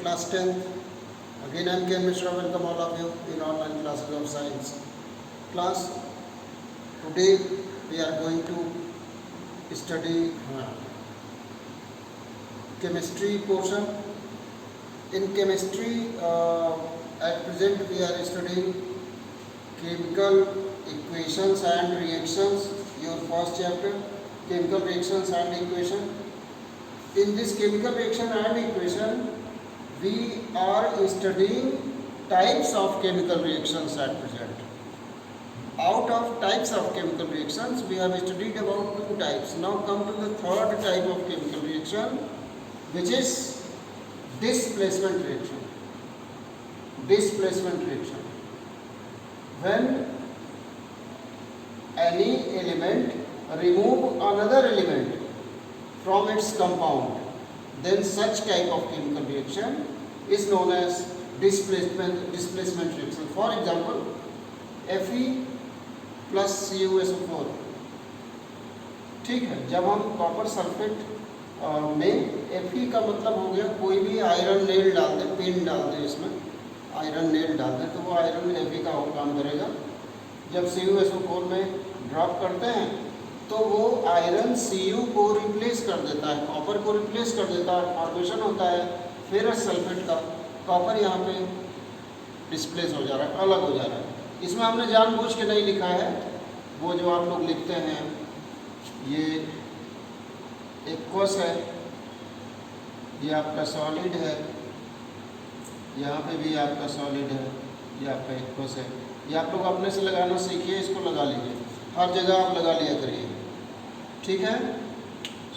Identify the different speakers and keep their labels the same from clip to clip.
Speaker 1: class 10th. Again I am K. Mishra. Welcome all of you in online classes of science. Class, today we are going to study chemistry portion. In chemistry, at present we are studying chemical equations and reactions. Your first chapter, chemical reactions and equation. In this chemical reaction and equation, we are studying types of chemical reactions at present. Out of types of chemical reactions, we have studied about two types. Now come to the third type of chemical reaction, which is displacement reaction. Displacement reaction. When any element remove another element from its compound, then such type of chemical reaction is known as displacement reaction. For example, Fe plus CuSO4. ठीक है, जब हम copper sulphate में Fe का मतलब हो गया कोई भी आयरन नेल डाल दें, पिन डाल दें, इसमें आयरन नेल डाल दें तो वो आयरन Fe का काम करेगा. जब CuSO4 में ड्रॉप करते हैं तो वो आयरन Cu को रिप्लेस कर देता है, कॉपर को रिप्लेस कर देता है, फॉर्मेशन होता है फेरस सल्फेट का. कॉपर यहाँ पे डिस्प्लेस हो जा रहा है, अलग हो जा रहा है. इसमें हमने जानबूझ के नहीं लिखा है, वो जो आप लोग लिखते हैं ये एक्वस है, ये आपका सॉलिड है, यहाँ पे भी आपका सॉलिड है, ये आपका एक्वस है. ये आप लोग अपने से लगाना सीखिए, इसको लगा लीजिए, हर जगह आप लगा लिया करिए, ठीक है.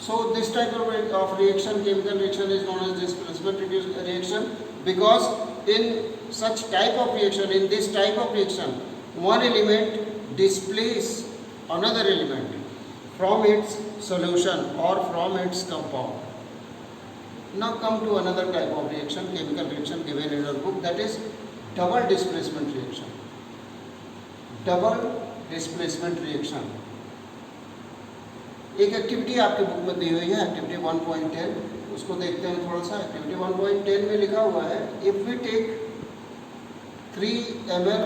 Speaker 1: So this type of reaction, chemical reaction is known as displacement reaction because in such type of reaction, in this type of reaction, one element displace another element from its solution or from its compound. Now come to another type of reaction, chemical reaction given in your book, that is double displacement reaction. Double displacement reaction. एक activity आपके book में दी हुई है, activity 1.10, उसको देखते हैं थोड़ा सा. एक्टिविटी 1.10 में लिखा हुआ है, if we take 3 ml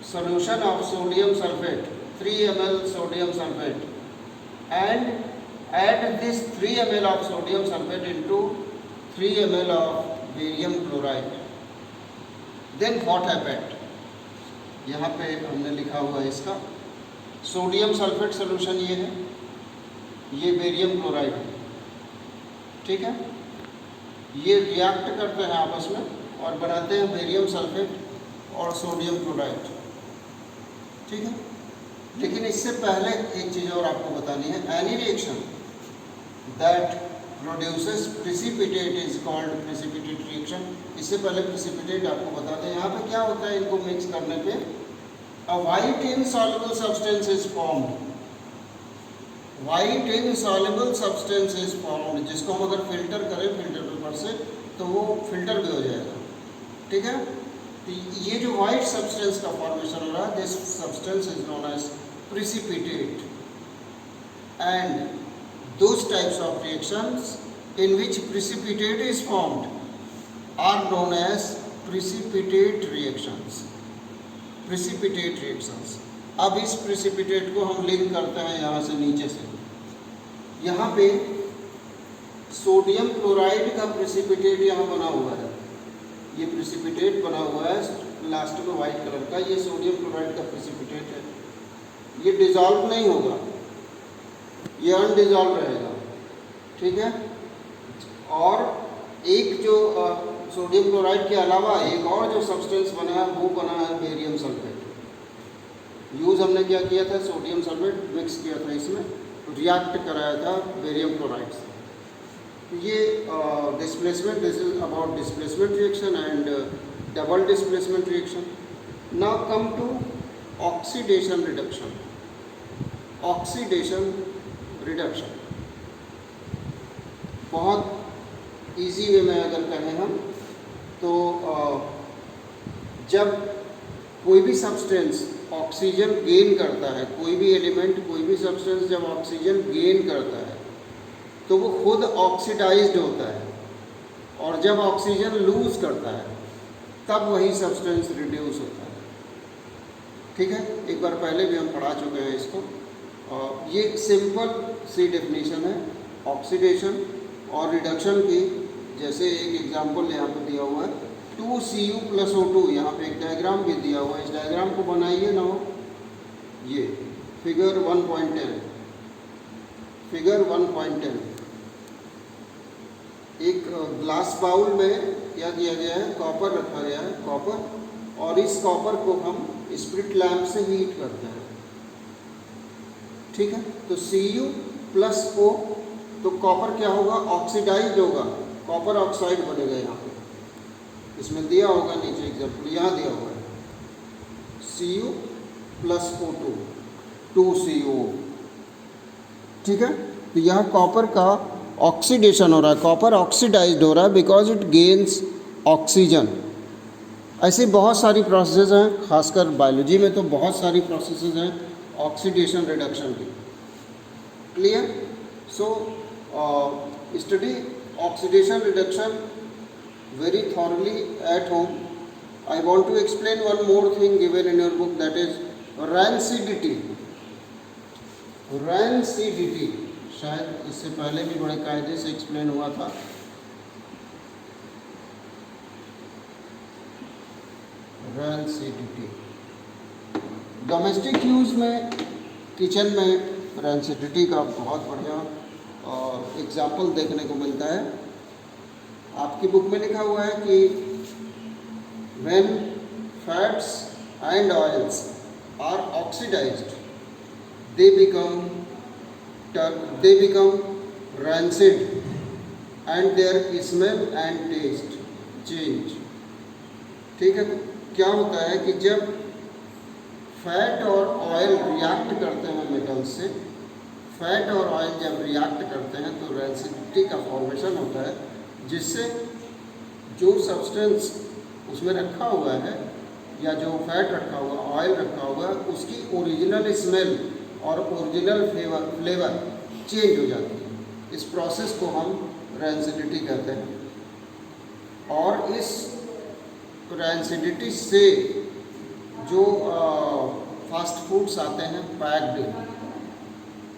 Speaker 1: solution of sodium sulfate, 3 ml sodium sulfate, and add this 3 ml of sodium sulfate into 3 ml of barium chloride, then what happened? यहाँ पे हमने लिखा हुआ है इसका सोडियम सल्फेट सोल्यूशन ये है, ये बेरियम क्लोराइड है, ठीक है. ये रिएक्ट करते हैं आपस में और बनाते हैं बेरियम सल्फेट और सोडियम क्लोराइड, ठीक है. लेकिन इससे पहले एक चीज़ और आपको बतानी है. Any reaction that produces precipitate is called precipitate reaction. इससे पहले प्रिसिपिटेट आपको बता दें, यहाँ पे क्या होता है, इनको मिक्स करने पे अ white insoluble substance is formed. White insoluble substance is formed, जिसको हम अगर फिल्टर करें फिल्टर पेपर से तो वो फिल्टर भी हो जाएगा, ठीक है. तो ये जो वाइट सब्सटेंस का फॉर्मेशन हो रहा है, this substance is known as precipitate. And those types of reactions in which precipitate is formed are known as precipitate reactions. Precipitate reactions. अब इस प्रिसिपिटेट को हम लिंक करते हैं यहाँ से नीचे से. यहाँ पे सोडियम क्लोराइड का प्रिसिपिटेट यहाँ बना हुआ है, ये प्रिसिपिटेट बना हुआ है लास्ट में वाइट कलर का, ये सोडियम क्लोराइड का प्रिसिपिटेट है. ये डिजॉल्व नहीं होगा, ये अनडिजॉल्व रहेगा, ठीक है. और एक जो सोडियम क्लोराइड के अलावा एक और जो सब्सटेंस बना है वो बना है बेरियम सल्फेट. यूज़ हमने क्या किया था, सोडियम सल्फेट मिक्स किया था, इसमें रिएक्ट कराया था बेरियम क्लोराइड से. ये displacement, this is about displacement reaction and double displacement reaction. Now come to oxidation reduction. Oxidation reduction बहुत इजी वे में अगर कहें हम तो जब कोई भी सब्सटेंस ऑक्सीजन गेन करता है, कोई भी एलिमेंट, कोई भी सब्सटेंस जब ऑक्सीजन गेन करता है तो वो खुद ऑक्सीडाइज्ड होता है. और जब ऑक्सीजन लूज करता है तब वही सब्सटेंस रिड्यूस होता है। ठीक है, एक बार पहले भी हम पढ़ा चुके हैं इसको। ये सिंपल सी डेफिनेशन है ऑक्सीडेशन और रिडक्शन की। जैसे एक एग्जांपल यहाँ पे दिया हुआ है 2Cu + O2, यहाँ पे एक डायग्राम भी दिया हुआ है। इस डायग्राम को बनाइए ना, ये फिगर 1.10, फिगर 1.10। एक ग्लास बाउल में क्या किया गया है, कॉपर रखा गया है, कॉपर, और इस कॉपर को हम स्प्रिट लैम्प से हीट करते हैं। ठीक है, तो Cu + O, तो कॉपर क्या होगा, ऑक्सीडाइज्ड होगा, कॉपर ऑक्साइड बनेगा। यहाँ पे इसमें दिया होगा नीचे एग्जाम्पल, यहाँ दिया हुआ है Cu + O2, 2CO। ठीक है, तो यहाँ कॉपर का ऑक्सीडेशन हो रहा है, कॉपर ऑक्सीडाइज्ड हो रहा है बिकॉज इट गेन्स ऑक्सीजन। ऐसी बहुत सारी प्रोसेस हैं, खासकर बायोलॉजी में तो बहुत सारी प्रोसेसेस हैं ऑक्सीडेशन रिडक्शन की। Clear? So study oxidation reduction very thoroughly at home. I want to explain one more thing given in your book, that is rancidity. Rancidity शायद इससे पहले भी बड़े कायदे से एक्सप्लेन हुआ था। rancidity डोमेस्टिक यूज़ में, किचन में rancidity का बहुत बढ़िया एग्जाम्पल देखने को मिलता है। आपकी बुक में लिखा हुआ है कि when fats and oils are oxidized, they become rancid and their smell and taste change. ठीक है, क्या होता है कि जब फैट और ऑयल रिएक्ट करते हैं मेटल से, फैट और ऑयल जब रिएक्ट करते हैं तो रैंसिडिटी का फॉर्मेशन होता है, जिससे जो सब्सटेंस उसमें रखा हुआ है या जो फैट रखा हुआ, ऑयल रखा हुआ, उसकी ओरिजिनल स्मेल और ओरिजिनल फ्लेवर चेंज हो जाती है। इस प्रोसेस को हम रैंसिडिटी कहते हैं। और इस रैंसिडिटी से जो फास्ट फूड्स आते हैं पैक्ड,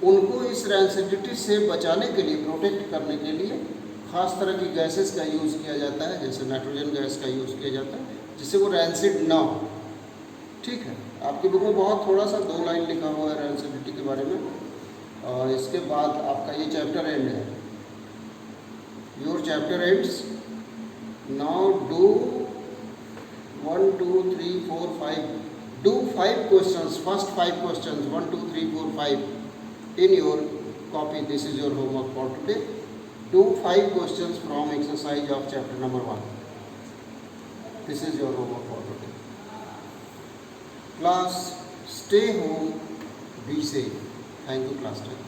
Speaker 1: उनको इस रैंसिडिटी से बचाने के लिए, प्रोटेक्ट करने के लिए ख़ास तरह की गैसेस का यूज़ किया जाता है, जैसे नाइट्रोजन गैस का यूज़ किया जाता है, जिससे वो रैंसिड ना हो। ठीक है, आपकी बुक में बहुत थोड़ा सा 2 लाइन लिखा हुआ है रैंसिडिटी के बारे में, और इसके बाद आपका ये चैप्टर एंड है। Your chapter ends now. Do 1 2 3 4 5, do 5 questions, first 5 questions 1 2 3 4 5 in your copy. This is your homework for today. Do 5 questions from exercise of chapter number 1. This is your homework for today. Class, stay home, be safe. Thank you, class 10.